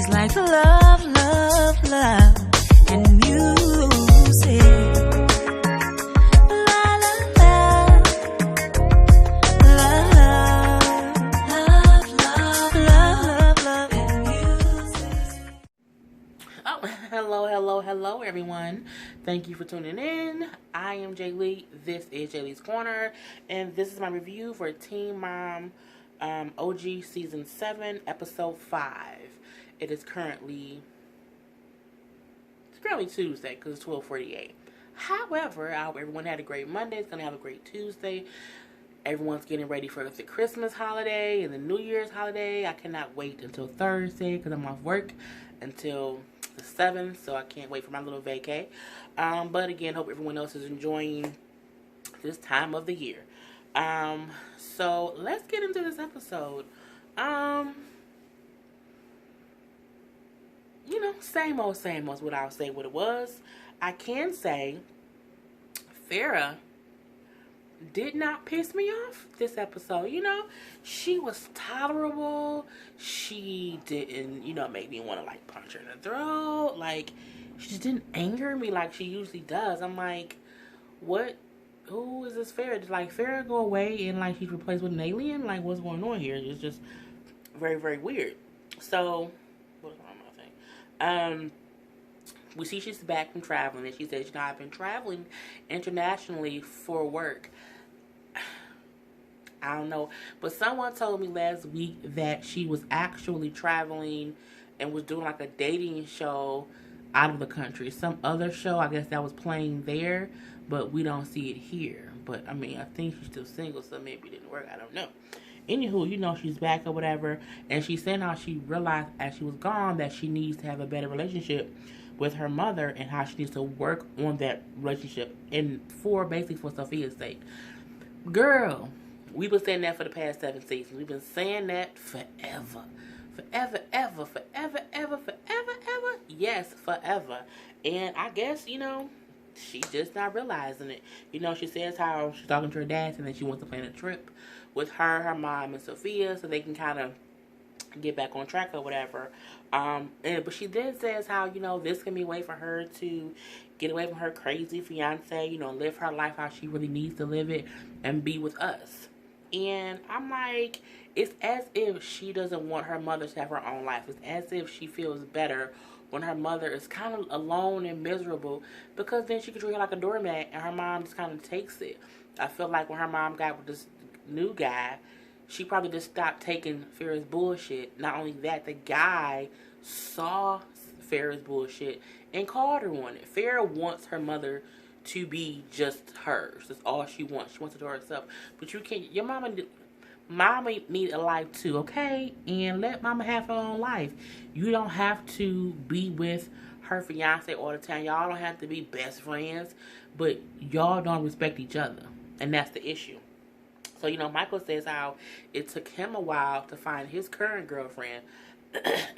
like love, love, love, and music. La la la, love, love, love, love, and music. Oh, hello, everyone. Thank you for tuning in. I am Jay Lee. This is Jay Lee's Corner, and this is my review for Teen Mom OG Season 7, Episode 5. It is currently Tuesday because it's 12:48. However, I hope everyone had a great Monday. It's going to have a great Tuesday. Everyone's getting ready for the Christmas holiday and the New Year's holiday. I cannot wait until Thursday because I'm off work until the 7th, so I can't wait for my little vacay. But again, hope everyone else is enjoying this time of the year. So let's get into this episode. Same old is what I'll say what it was. I can say Farrah did not piss me off this episode. She was tolerable. She didn't, make me want to punch her in the throat. She just didn't anger me like she usually does. I'm like, what? Who is this Farrah? Did Farrah go away and she's replaced with an alien? What's going on here? It's just very, very weird. So, what's wrong with my thing? We see she's back from traveling, and she says, I've been traveling internationally for work. I don't know, but someone told me last week that she was actually traveling and was doing a dating show out of the country. Some other show, I guess, that was playing there, but we don't see it here. But, I think she's still single, so maybe it didn't work. I don't know. Anywho, she's back or whatever, and she's saying how she realized as she was gone that she needs to have a better relationship with her mother and how she needs to work on that relationship basically for Sophia's sake. Girl, we've been saying that for the past 7 seasons. We've been saying that forever. Forever, ever, forever, ever, forever, ever. Yes, forever. And I guess, she's just not realizing it. She says how she's talking to her dad and then she wants to plan a trip with her mom, and Sophia so they can kind of get back on track or whatever. But she then says how, this can be a way for her to get away from her crazy fiance, live her life how she really needs to live it and be with us. And I'm like, it's as if she doesn't want her mother to have her own life. It's as if she feels better when her mother is kind of alone and miserable, because then she can treat her like a doormat and her mom just kind of takes it. I feel like when her mom got with this new guy, she probably just stopped taking Farrah's bullshit. Not only that, the guy saw Farrah's bullshit and called her on it. Farrah wants her mother to be just hers. That's all she wants. She wants it to herself. But you can't. Your mama need a life too, okay? And let mama have her own life. You don't have to be with her fiance all the time. Y'all don't have to be best friends. But y'all don't respect each other. And that's the issue. So, Michael says how it took him a while to find his current girlfriend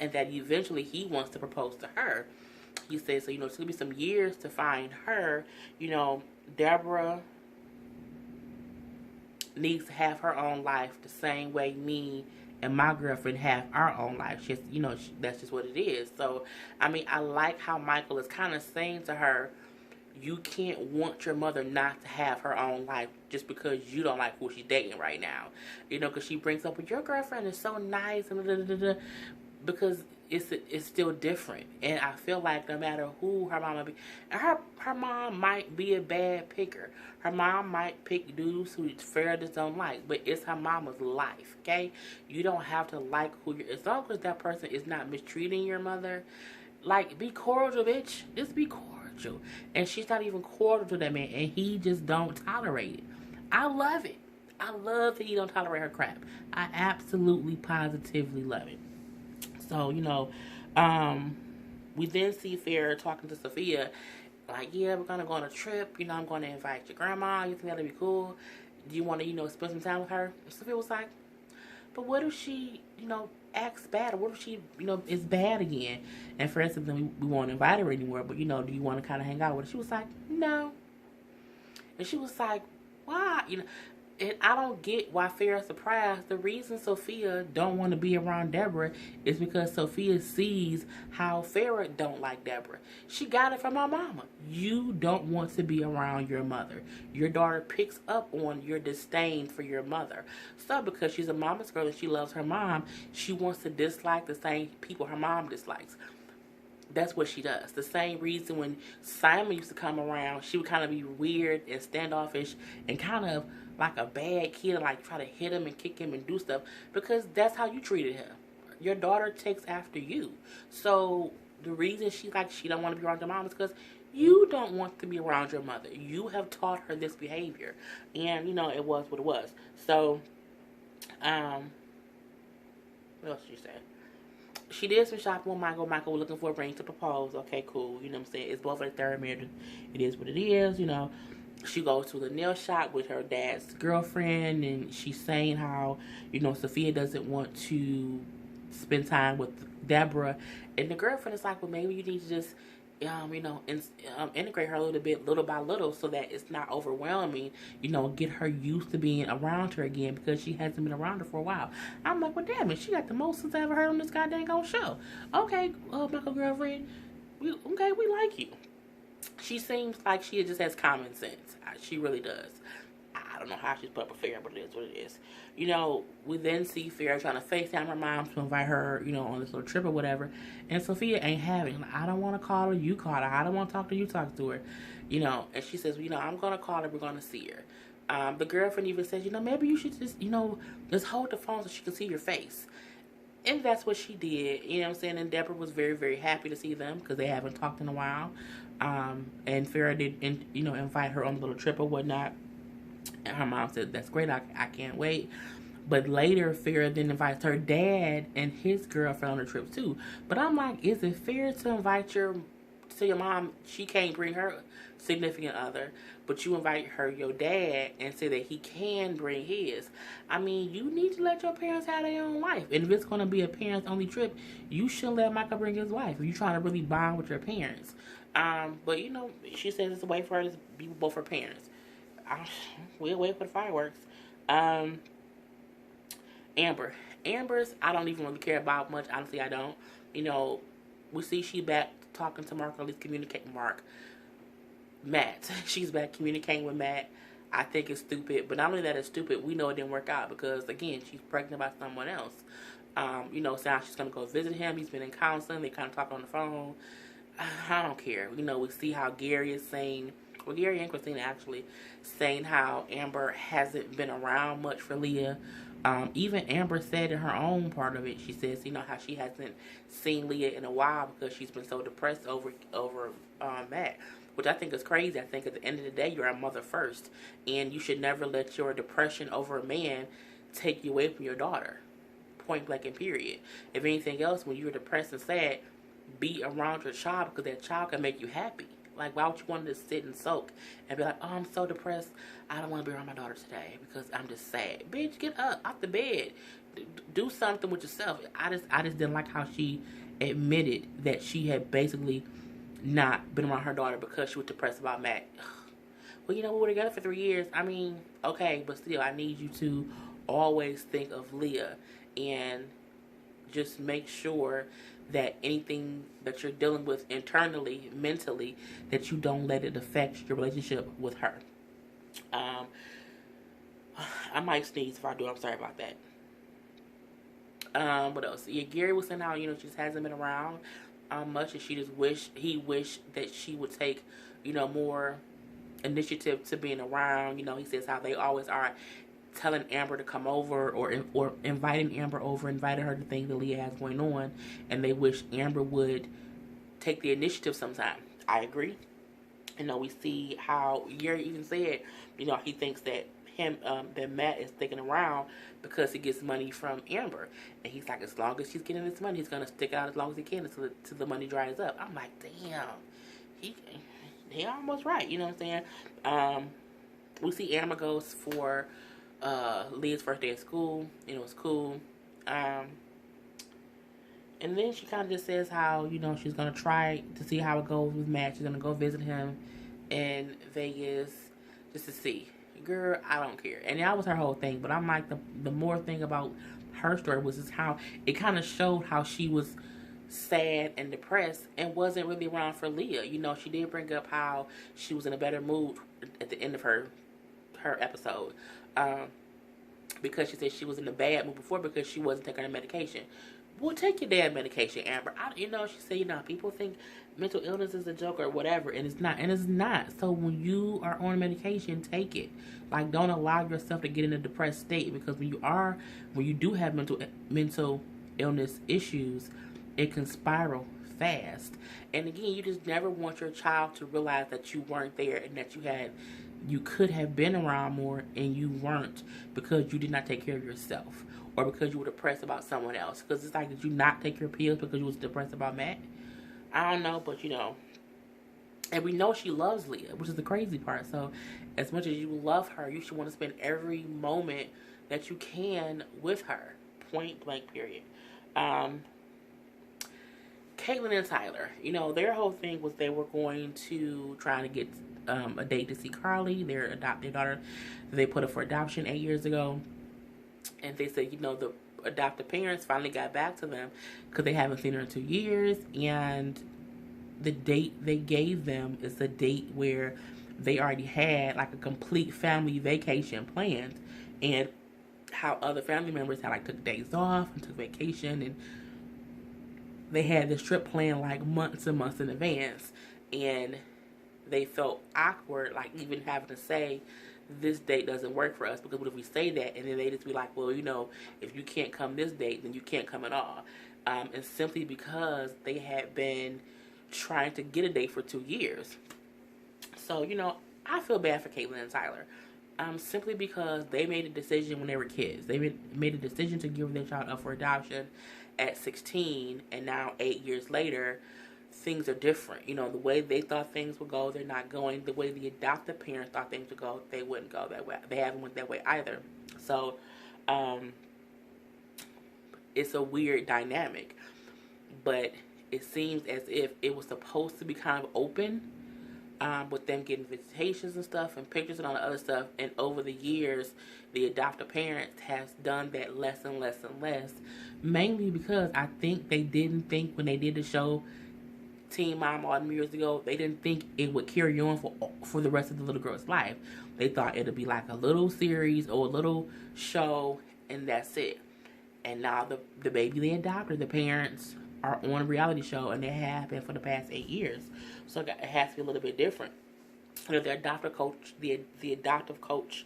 and that eventually he wants to propose to her. He says, so, it's going to be some years to find her. Deborah needs to have her own life the same way me and my girlfriend have our own life. Just, that's just what it is. So, I like how Michael is kind of saying to her, you can't want your mother not to have her own life just because you don't like who she's dating right now. Because she brings up, well, your girlfriend is so nice, and because it's still different. And I feel like no matter who her mama be, and her mom might be a bad picker. Her mom might pick dudes who Farrah just don't like, but it's her mama's life, okay? You don't have to like who you're, as long as that person is not mistreating your mother. Be cordial, bitch. Just be cordial. And she's not even cordial to that man, and he just don't tolerate it. I love it. I love that he don't tolerate her crap. I absolutely, positively love it. So, we then see Farrah talking to Sophia, yeah, we're gonna go on a trip. I'm gonna invite your grandma. You think that'll be cool? Do you want to, spend some time with her? And Sophia was like, but what if she, acts bad? Or what if she, is bad again? And for instance, then we won't invite her anymore. But, do you want to kind of hang out with her? She was like, no. And she was like, why? And I don't get why Farrah's surprised. The reason Sophia don't want to be around Deborah is because Sophia sees how Farrah don't like Deborah. She got it from her mama. You don't want to be around your mother. Your daughter picks up on your disdain for your mother. So because she's a mama's girl and she loves her mom, she wants to dislike the same people her mom dislikes. That's what she does. The same reason when Simon used to come around, she would kind of be weird and standoffish and kind of like a bad kid, like try to hit him and kick him and do stuff because that's how you treated him. Your daughter takes after you. So the reason she don't want to be around your mom is because you don't want to be around your mother. You have taught her this behavior, and it was what it was. So, what else did she say? She did some shopping with Michael. Michael was looking for a ring to propose. Okay, cool. You know what I'm saying? It's both of their third marriage. It is what it is, She goes to the nail shop with her dad's girlfriend, and she's saying how, Sophia doesn't want to spend time with Deborah. And the girlfriend is like, well, maybe you need to just, integrate her a little bit, little by little, so that it's not overwhelming. Get her used to being around her again because she hasn't been around her for a while. I'm like, well, damn it, she got the most since I ever heard on this goddamn show. Okay, Michael girlfriend, we like you. She seems like she just has common sense. She really does. I don't know how she's put up with Farrah, but it is what it is. We then see Farrah trying to FaceTime her mom to invite her, on this little trip or whatever. And Sophia ain't having it. Like, I don't want to call her, you call her. I don't want to talk to you, talk to her. And she says, I'm going to call her, we're going to see her. The girlfriend even says, maybe you should just hold the phone so she can see your face. And that's what she did, And Deborah was very, very happy to see them because they haven't talked in a while. And Farrah did, invite her on a little trip or whatnot. And her mom said, that's great, I can't wait. But later, Farrah then invites her dad and his girlfriend on the trip too. But I'm like, is it fair to invite your mom? She can't bring her significant other, but you invite your dad and say that he can bring his. I mean, you need to let your parents have their own life. And if it's going to be a parents-only trip, you shouldn't let Michael bring his wife if you're trying to really bond with your parents. But she says it's a way for her to be with both her parents. We'll wait for the fireworks. Amber's, I don't even really care about much. Honestly, I don't. We see she back talking to Mark, or at least communicating Matt. She's back communicating with Matt. I think it's stupid. But not only that it's stupid, we know it didn't work out because, again, she's pregnant by someone else. So now she's going to go visit him. He's been in counseling. They kind of talk on the phone. I don't care. We see how Gary is saying, well, Gary and Christina actually saying how Amber hasn't been around much for Leah. Even Amber said in her own part of it, she says, how she hasn't seen Leah in a while because she's been so depressed over Matt, which I think is crazy. I think at the end of the day, you're a mother first, and you should never let your depression over a man take you away from your daughter. Point blank and period. If anything else, when you're depressed and sad, be around your child because that child can make you happy. Like, why would you want to sit and soak and be like, oh, I'm so depressed, I don't want to be around my daughter today because I'm just sad. Bitch, get up off the bed. Do something with yourself. I just didn't like how she admitted that she had basically not been around her daughter because she was depressed about Matt. Well, we were together for 3 years. I mean, okay, but still, I need you to always think of Leah and just make sure that anything that you're dealing with internally, mentally, that you don't let it affect your relationship with her. I might sneeze if I do. I'm sorry about that. What else? Yeah, Gary was saying how, she just hasn't been around much, and he wished that she would take, more initiative to being around. He says how they always are telling Amber to come over or inviting Amber over, inviting her to things that Leah has going on, and they wish Amber would take the initiative sometime. I agree. We see how Gary even said, he thinks that that Matt is sticking around because he gets money from Amber, and he's like, as long as she's getting this money, he's gonna stick out as long as he can until the money dries up. I'm like, damn, he almost right. You know what I'm saying? We see Amber goes for Leah's first day of school. It's cool. And then she kind of just says how, she's going to try to see how it goes with Matt. She's going to go visit him in Vegas just to see, girl, I don't care. And that was her whole thing. But I'm like, the more thing about her story was just how it kind of showed how she was sad and depressed and wasn't really around for Leah. You know, she did bring up how she was in a better mood at the end of her episode. Because she said she was in a bad mood before because she wasn't taking her medication. Well, take your damn medication, Amber. She said, people think mental illness is a joke or whatever, and it's not. And it's not. So when you are on medication, take it. Like, don't allow yourself to get in a depressed state, because when you do have mental illness issues, it can spiral fast. And again, you just never want your child to realize that you weren't there and that you could have been around more and you weren't because you did not take care of yourself, or because you were depressed about someone else. Because it's like, did you not take your pills because you was depressed about Matt? I don't know, but and we know she loves Leah, which is the crazy part. So as much as you love her, you should want to spend every moment that you can with her. Point blank, period. Caitlyn and Tyler, their whole thing was they were going to try to get a date to see Carly, their adopted daughter. They put up for adoption 8 years ago. And they said, the adoptive parents finally got back to them because they haven't seen her in 2 years. And the date they gave them is a date where they already had like a complete family vacation planned. And how other family members had took days off and took vacation, and they had this trip planned like months and months in advance. And they felt awkward, like even having to say, this date doesn't work for us, because what if we say that and then they just be like, well, if you can't come this date, then you can't come at all. And simply because they had been trying to get a date for 2 years. So, I feel bad for Caitlyn and Tyler. Simply because they made a decision when they were kids. They made a decision to give their child up for adoption at 16, and now 8 years later, things are different. The way they thought things would go, they're not going. The way the adoptive parents thought things would go, they wouldn't go that way. They haven't went that way either. So, it's a weird dynamic. But it seems as if it was supposed to be kind of open, with them getting visitations and stuff and pictures and all the other stuff. And over the years, the adoptive parents has done that less and less and less. Mainly because I think they didn't think when they did the show Teen Mom all them years ago, they didn't think it would carry on for the rest of the little girl's life. They thought it'd be like a little series or a little show, and that's it. And now the baby they adopted, the parents are on a reality show, and they have been for the past 8 years. So it has to be a little bit different. The adoptive coach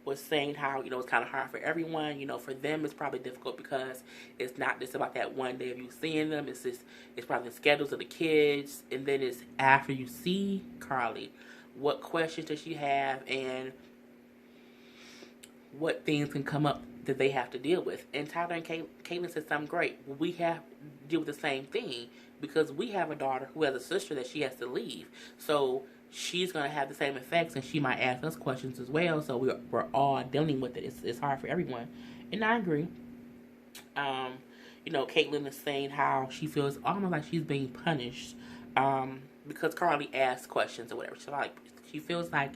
was saying how, it's kind of hard for everyone. For them it's probably difficult because it's not just about that one day of you seeing them. It's probably the schedules of the kids, and then it's after you see Carly, what questions does she have, and what things can come up that they have to deal with. And Tyler and Caitlyn said something great. We have to deal with the same thing because we have a daughter who has a sister that she has to leave. So she's going to have the same effects, and she might ask us questions as well. So we're all dealing with it. It's hard for everyone. And I agree. Caitlyn is saying how she feels almost like she's being punished because Carly asked questions or whatever. She feels like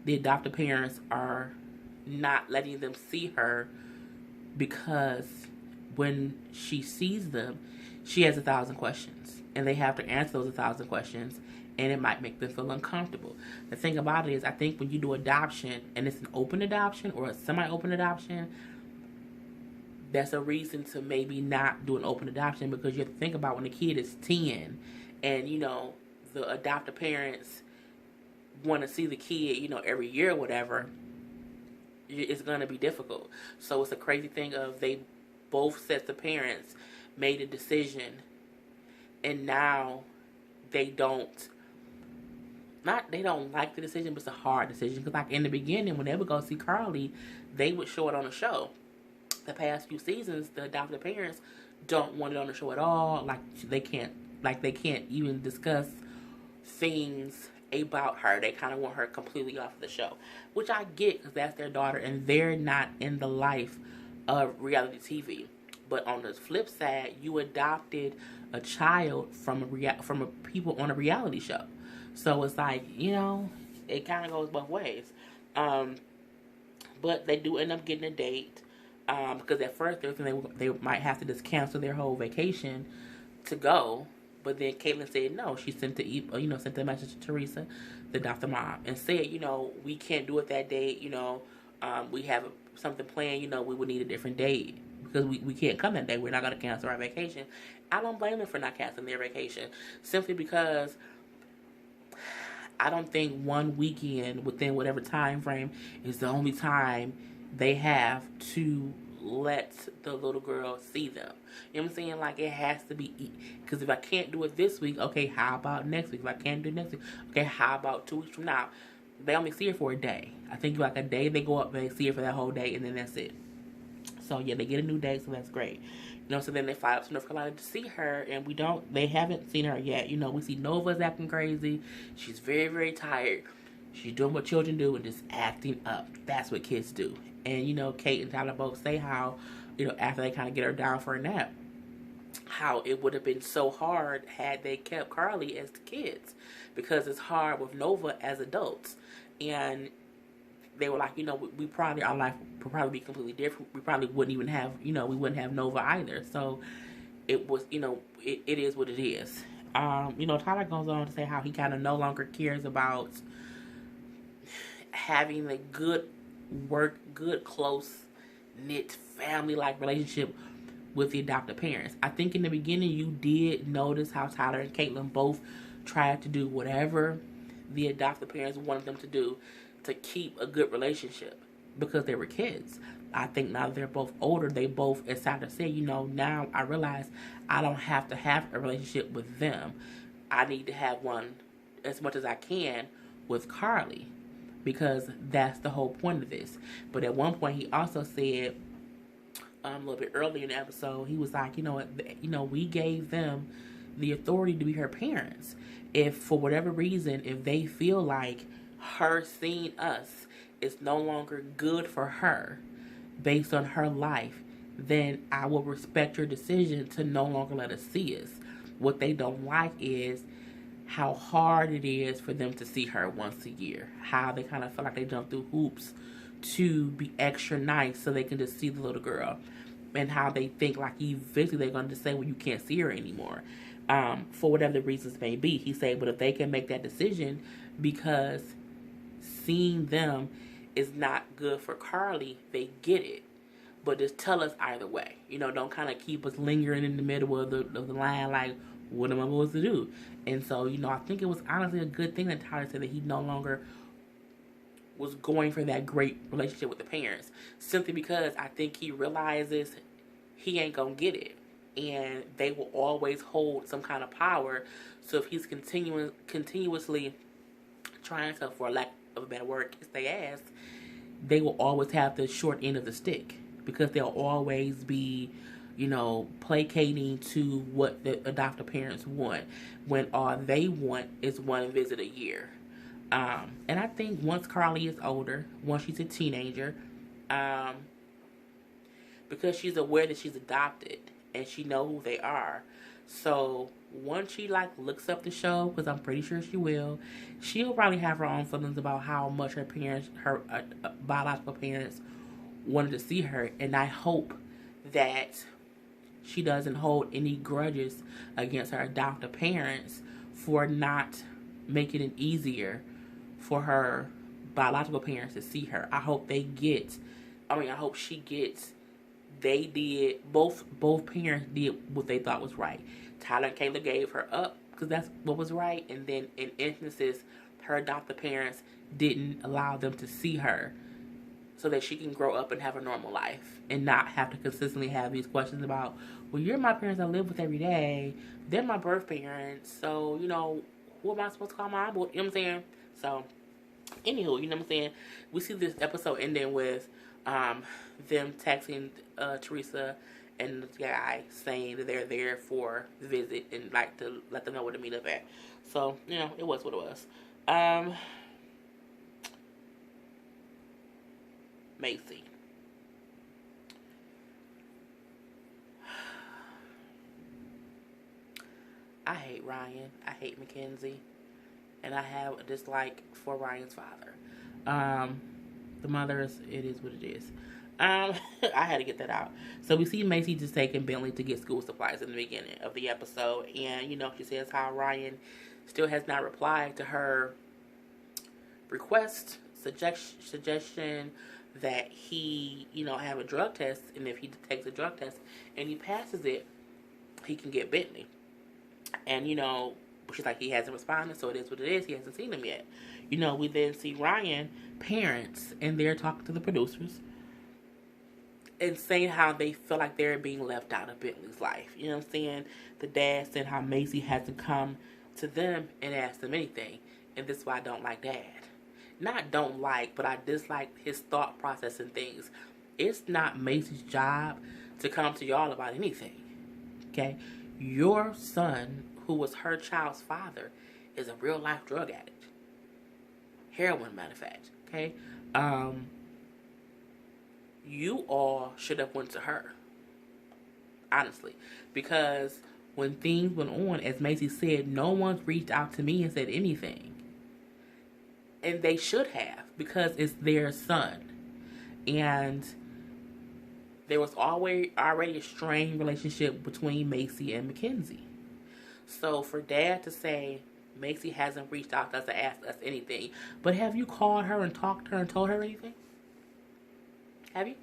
the adoptive parents are not letting them see her because when she sees them, she has 1,000 questions, and they have to answer those 1,000 questions, and it might make them feel uncomfortable. The thing about it is, I think when you do adoption, and it's an open adoption or a semi-open adoption, that's a reason to maybe not do an open adoption, because you have to think about when the kid is 10, and the adoptive parents want to see the kid, every year or whatever. It's going to be difficult. So it's a crazy thing of they both sets of parents made a decision, and now they don't like the decision, but it's a hard decision. Because like in the beginning, when they would go see Carly, they would show it on the show. The past few seasons, the adoptive parents don't want it on the show at all. They can't even discuss things about her. They kind of want her completely off the show, which I get because that's their daughter and they're not in the life of reality TV. But on the flip side, you adopted a child from a people on a reality show, so it's like it kind of goes both ways. Um, but they do end up getting a date. Because at first they were thinking they might have to just cancel their whole vacation to go. But then Caitlyn said no. She sent sent the message to Teresa, the doctor mom, and said, we can't do it that date. We have something planned. We would need a different date because we can't come that day. We're not going to cancel our vacation. I don't blame them for not canceling their vacation, simply because I don't think one weekend within whatever time frame is the only time they have to let the little girl see them. You know what I'm saying? Like, it has to be, because if I can't do it this week, okay, how about next week? If I can't do it next week, okay, how about 2 weeks from now? They only see her for a day. I think like a day they go up, they see her for that whole day, and then that's it. So yeah, they get a new date, so that's great. So then they fly up to North Carolina to see her, and they haven't seen her yet. We see Nova's acting crazy. She's very, very tired. She's doing what children do and just acting up. That's what kids do. And, Kate and Tyler both say how, after they kind of get her down for a nap, how it would have been so hard had they kept Carly as the kids, because it's hard with Nova as adults. And they were like, we probably, our life would probably be completely different. We probably wouldn't even have, we wouldn't have Nova either. So it was, it is what it is. Tyler goes on to say how he kind of no longer cares about having a good close knit family like relationship with the adoptive parents. I think in the beginning you did notice how Tyler and Caitlyn both tried to do whatever the adoptive parents wanted them to do to keep a good relationship because they were kids. I think now that they're both older, they both, as Tyler said, now I realize I don't have to have a relationship with them. I need to have one as much as I can with Carly, because that's the whole point of this. But at one point he also said, a little bit earlier in the episode, he was like, we gave them the authority to be her parents. If for whatever reason, if they feel like her seeing us is no longer good for her based on her life, then I will respect your decision to no longer let us see us. What they don't like is how hard it is for them to see her once a year. How they kind of feel like they jump through hoops to be extra nice so they can just see the little girl. And how they think like eventually they're going to say, well, you can't see her anymore. For whatever the reasons may be. He said, but if they can make that decision because seeing them is not good for Carly, they get it. But just tell us either way. Don't kind of keep us lingering in the middle of the line like, what am I supposed to do? And so, I think it was honestly a good thing that Tyler said that he no longer was going for that great relationship with the parents. Simply because I think he realizes he ain't going to get it. And they will always hold some kind of power. So if he's continuously trying to, for lack of a better word, kiss their ass, they will always have the short end of the stick. Because they'll always be, placating to what the adoptive parents want, when all they want is one visit a year. And I think once Carly is older, once she's a teenager, because she's aware that she's adopted and she knows who they are. So once she looks up the show, because I'm pretty sure she will, she'll probably have her own feelings about how much her biological parents wanted to see her. And I hope that she doesn't hold any grudges against her adoptive parents for not making it easier for her biological parents to see her. I hope she gets, they did, both parents did what they thought was right. Tyler and Kayla gave her up because that's what was right. And then in instances, her adoptive parents didn't allow them to see her so that she can grow up and have a normal life and not have to consistently have these questions about, well, you're my parents I live with every day. They're my birth parents. So, who am I supposed to call my mom? You know what I'm saying? So, anywho, you know what I'm saying? We see this episode ending with them texting Teresa and the guy saying that they're there for the visit and to let them know where to meet up at. So, it was what it was. Macy. I hate Ryan. I hate Mackenzie. And I have a dislike for Ryan's father. the mothers, it is what it is. I had to get that out. So we see Macy just taking Bentley to get school supplies in the beginning of the episode, and she says how Ryan still has not replied to her request, suggestion that he, have a drug test, and if he takes a drug test and he passes it, he can get Bentley. And she's like, he hasn't responded, so it is what it is. He hasn't seen him yet. We then see Ryan parents, and they're talking to the producers and saying how they feel like they're being left out of Bentley's life. You know what I'm saying? The dad said how Macy hasn't come to them and asked them anything, and this is why I don't like Dad. Not don't like, but I dislike his thought process and things. It's not Macy's job to come to y'all about anything. Okay? Your son, who was her child's father, is a real life drug addict. Heroin, matter of fact. Okay? You all should have went to her. Honestly. Because when things went on, as Macy said, no one's reached out to me and said anything. And they should have, because it's their son. And there was already a strained relationship between Macy and Mackenzie. So for Dad to say, Macy hasn't reached out to us to ask us anything, but have you called her and talked to her and told her anything? Have you?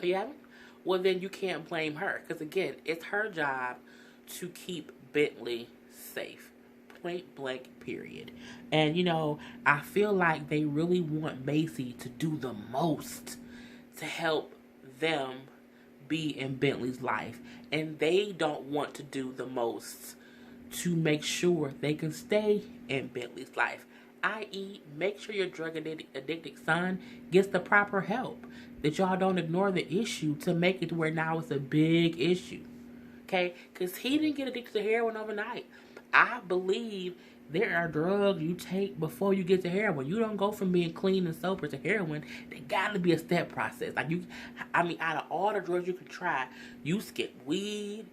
Oh, you haven't? Well, then you can't blame her. Because again, it's her job to keep Bentley safe. Point blank, period. And I feel like they really want Macy to do the most to help them be in Bentley's life, and they don't want to do the most to make sure they can stay in Bentley's life, i.e. make sure your drug addicted son gets the proper help, that y'all don't ignore the issue to make it to where now it's a big issue. Okay? Because he didn't get addicted to heroin overnight. I believe there are drugs you take before you get to heroin. You don't go from being clean and sober to heroin. There got to be a step process. Out of all the drugs you can try, you skip weed,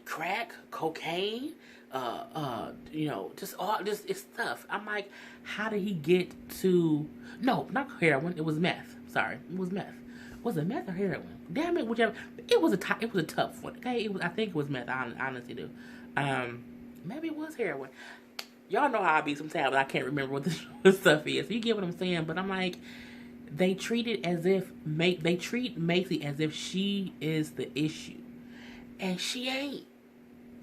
crack, cocaine, it's stuff. I'm like, how did he get to? No, not heroin. It was meth. Sorry, it was meth. Was it meth or heroin? Damn it, whichever. It was a tough one. Okay, I think it was meth. I honestly do. Maybe it was heroin. Y'all know how I be sometimes, but I can't remember what the stuff is. You get what I'm saying? But I'm like, they treat Macy as if she is the issue, and she ain't.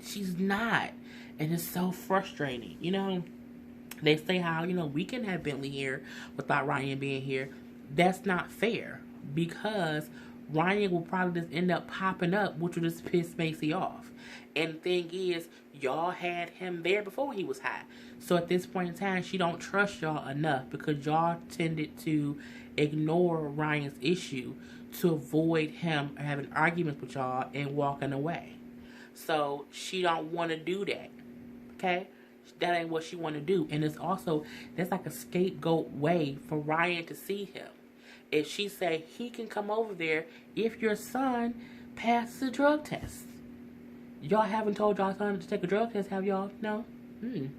She's not, and it's so frustrating. They say how we can have Bentley here without Ryan being here. That's not fair, because Ryan will probably just end up popping up, which will just piss Macy off. And the thing is, y'all had him there before he was high. So at this point in time, she don't trust y'all enough, because y'all tended to ignore Ryan's issue to avoid him having arguments with y'all and walking away. So she don't want to do that. Okay? That ain't what she want to do. And it's also, that's like a scapegoat way for Ryan to see him. If she say he can come over there if your son passes the drug test. Y'all haven't told y'all son to take a drug test, have y'all? No?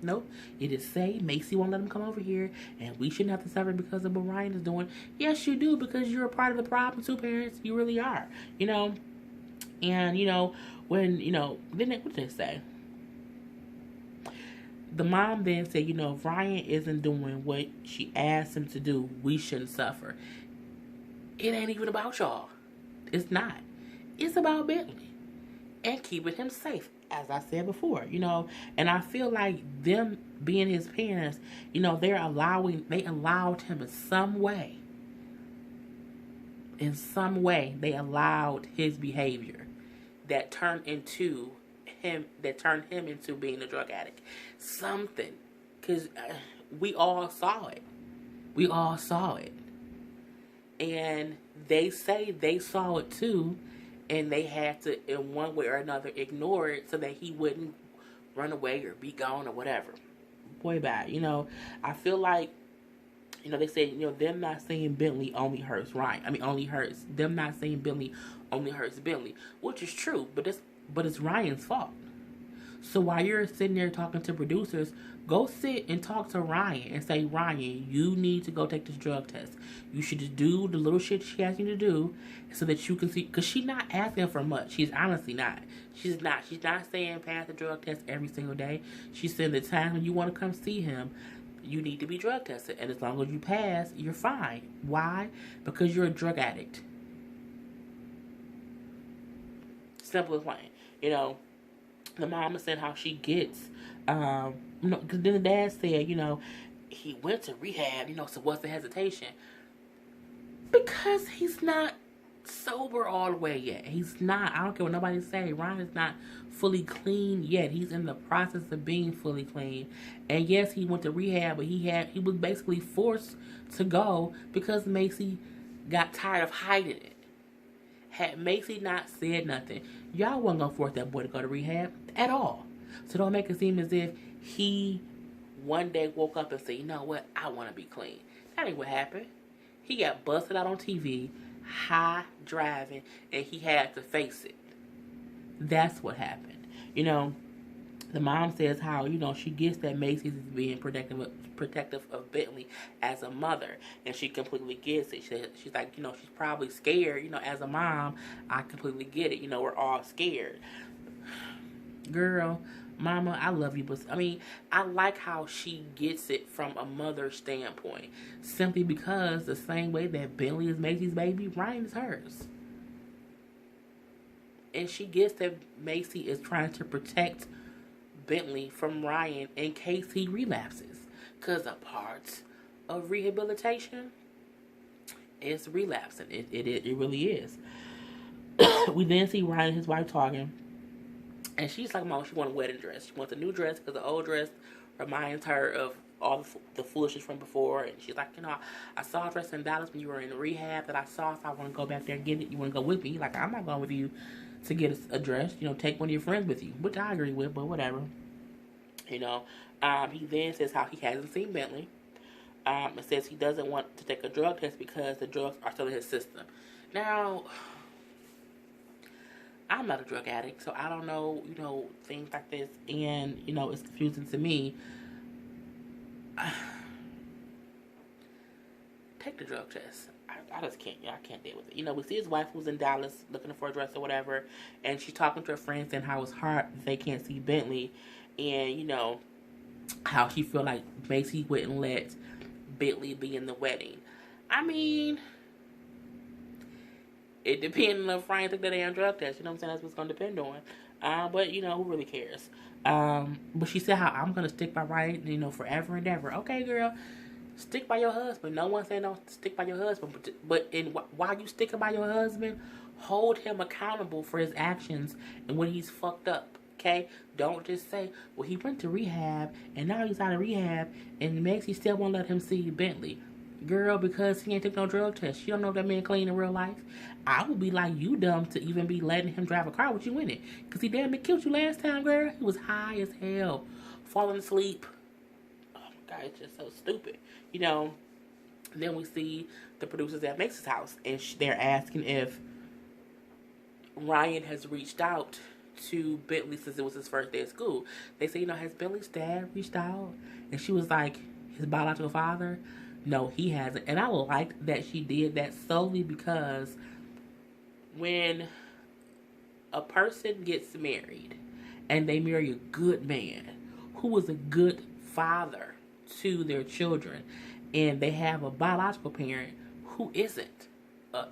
Nope. It is say Macy won't let him come over here, and we shouldn't have to suffer because of what Ryan is doing. Yes, you do, because you're a part of the problem too, parents. You really are. And, when, what did they say? The mom then said, if Ryan isn't doing what she asked him to do, we shouldn't suffer. It ain't even about y'all. It's not. It's about Bentley and keeping him safe, as I said before, and I feel like them being his parents, they allowed him in some way, they allowed his behavior that turned him into being a drug addict. Something, because we all saw it. And they say they saw it too, and they had to, in one way or another, ignore it so that he wouldn't run away or be gone or whatever. Boy, bad. I feel like, they say, them not saying Bentley only hurts Ryan. Only hurts. Them not saying Bentley only hurts Bentley, which is true, but it's Ryan's fault. So while you're sitting there talking to producers, go sit and talk to Ryan and say, Ryan, you need to go take this drug test. You should just do the little shit she asks you to do so that you can see. Because she's not asking for much. She's honestly not. She's not. She's not saying pass the drug test every single day. She's saying the time when you want to come see him, you need to be drug tested. And as long as you pass, you're fine. Why? Because you're a drug addict. Simple as plain. You know, the mama said how she gets, because then the dad said, he went to rehab, so what's the hesitation? Because he's not sober all the way yet. He's not. I don't care what nobody say. Ryan is not fully clean yet. He's in the process of being fully clean. And yes, he went to rehab, but he was basically forced to go because Macy got tired of hiding it. Had Macy not said nothing, y'all wasn't gonna force that boy to go to rehab at all. So don't make it seem as if he one day woke up and said, you know what, I want to be clean. That ain't what happened. He got busted out on TV, high driving, and he had to face it. That's what happened. The mom says how, she gets that Macy's is being protective of Bentley as a mother, and she completely gets it. She's like, she's probably scared. As a mom, I completely get it. We're all scared. Girl, mama, I love you, but I like how she gets it from a mother's standpoint, simply because the same way that Bentley is Macy's baby, Ryan is hers. And she gets that Macy is trying to protect Bentley from Ryan in case he relapses. Because a part of rehabilitation is relapsing. It really is. We then see Ryan and his wife talking. And she's talking about she wants a wedding dress. She wants a new dress because the old dress reminds her of all the foolishness from before. And she's like, I saw a dress in Dallas when you were in rehab that I saw. If I want to go back there and get it, you want to go with me? Like, I'm not going with you to get a dress. Take one of your friends with you. Which I agree with, but whatever. He then says how he hasn't seen Bentley. It says he doesn't want to take a drug test because the drugs are still in his system. Now, I'm not a drug addict, so I don't know, things like this, and, it's confusing to me. Take the drug test. I just can't, I can't deal with it. We see his wife who's in Dallas looking for a dress or whatever, and she's talking to her friends saying how it's hard that they can't see Bentley, and, how she feel like Macy wouldn't let Bentley be in the wedding. It depends on if Ryan took that damn drug test. You know what I'm saying? That's what's going to depend on. But, who really cares? But she said how I'm going to stick by Ryan, forever and ever. Okay, girl. Stick by your husband. No one said don't stick by your husband. But while you sticking by your husband, hold him accountable for his actions and when he's fucked up. Okay? Don't just say, well, he went to rehab and now he's out of rehab and Macy still won't let him see Bentley. Girl, because he ain't took no drug test. You don't know if that man clean in real life. I would be like, you dumb to even be letting him drive a car with you in it. Because he damn near killed you last time, girl. He was high as hell. Falling asleep. Oh my God, it's just so stupid. Then we see the producers at Macy's house. And they're asking if Ryan has reached out to Bentley since it was his first day of school. They say, has Bentley's dad reached out? And she was like, his biological father? No, he hasn't. And I liked that she did that solely because when a person gets married and they marry a good man who is a good father to their children and they have a biological parent who isn't.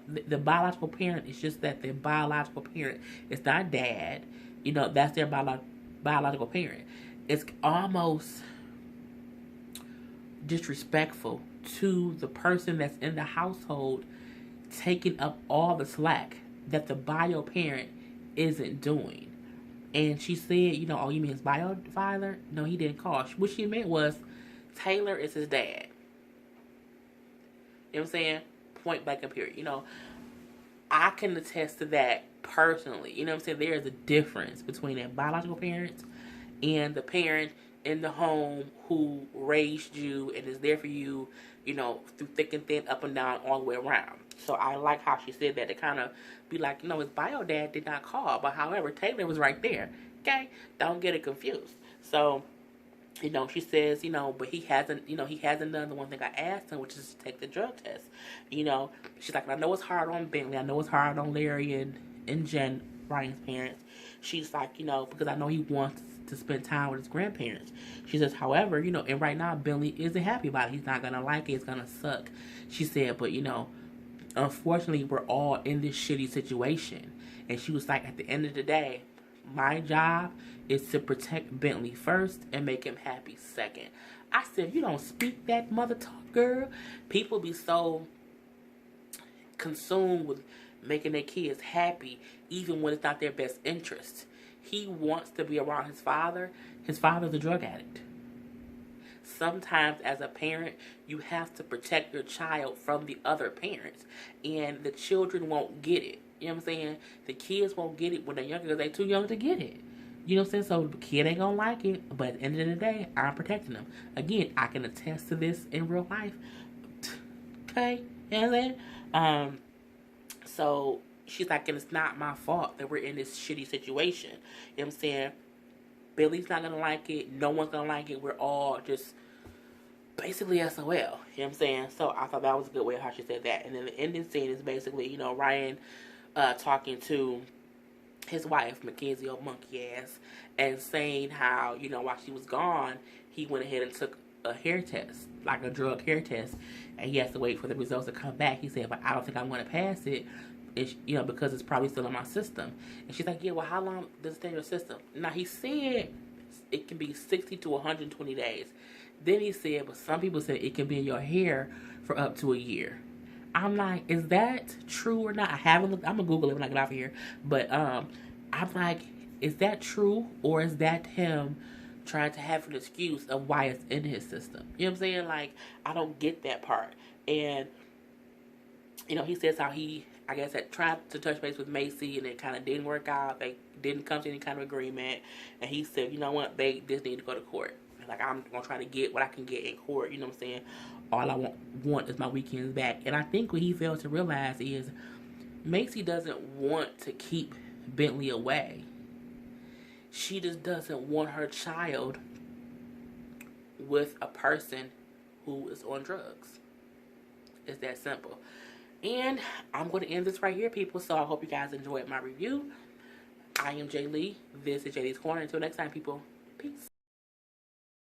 The biological parent is just that their biological parent. It's not dad. That's their biological parent. It's almost disrespectful to the person that's in the household taking up all the slack that the bio parent isn't doing. And she said, oh, you mean his bio father? No, he didn't call. What she meant was Taylor is his dad. You know what I'm saying? Point blank and period. I can attest to that personally. You know what I'm saying? There is a difference between a biological parent and the parent in the home who raised you and is there for you, through thick and thin, up and down, all the way around. So I like how she said that to kind of be like, his bio dad did not call. But however, Taylor was right there. Okay? Don't get it confused. So, she says, but he hasn't done the one thing I asked him, which is to take the drug test. She's like, I know it's hard on Bentley. I know it's hard on Larry and Jen, Ryan's parents. She's like, because I know he wants to spend time with his grandparents. She says, however, and right now Bentley isn't happy about it. He's not going to like it. It's going to suck. She said, but, unfortunately, we're all in this shitty situation. And she was like, at the end of the day, my job is to protect Bentley first and make him happy second. I said, you don't speak that mother talk, girl. People be so consumed with making their kids happy, even when it's not their best interest. He wants to be around his father. His father's a drug addict. Sometimes as a parent, you have to protect your child from the other parents. And the children won't get it. You know what I'm saying? The kids won't get it when they're younger because they're too young to get it. You know what I'm saying? So the kid ain't gonna like it. But at the end of the day, I'm protecting them. Again, I can attest to this in real life. Okay? You know what I'm saying? So she's like, and it's not my fault that we're in this shitty situation. You know what I'm saying? Billy's not gonna like it. No one's gonna like it. We're all just basically SOL. You know what I'm saying? So I thought that was a good way of how she said that. And then the ending scene is basically, Ryan talking to his wife, Mackenzie, old monkey ass, and saying how, while she was gone, he went ahead and took a hair test, like a drug hair test, and he has to wait for the results to come back. He said, but I don't think I'm going to pass it. It's, because it's probably still in my system. And she's like, yeah, well, how long does it stay in your system? Now, he said it can be 60 to 120 days. Then he said, but some people said it can be in your hair for up to a year. I'm like, is that true or not? I haven't looked. I'm going to Google it when I get off of here. But I'm like, is that true? Or is that him trying to have an excuse of why it's in his system? You know what I'm saying? Like, I don't get that part. And, he says how he, I guess, had tried to touch base with Macy and it kind of didn't work out. They didn't come to any kind of agreement. And he said, you know what, they just need to go to court. Like, I'm going to try to get what I can get in court. You know what I'm saying? All I want is my weekends back. And I think what he failed to realize is Macy doesn't want to keep Bentley away. She just doesn't want her child with a person who is on drugs. It's that simple. And I'm going to end this right here, people. So I hope you guys enjoyed my review. I am Jay Lee. This is Jay Lee's Corner. Until next time, people. Peace.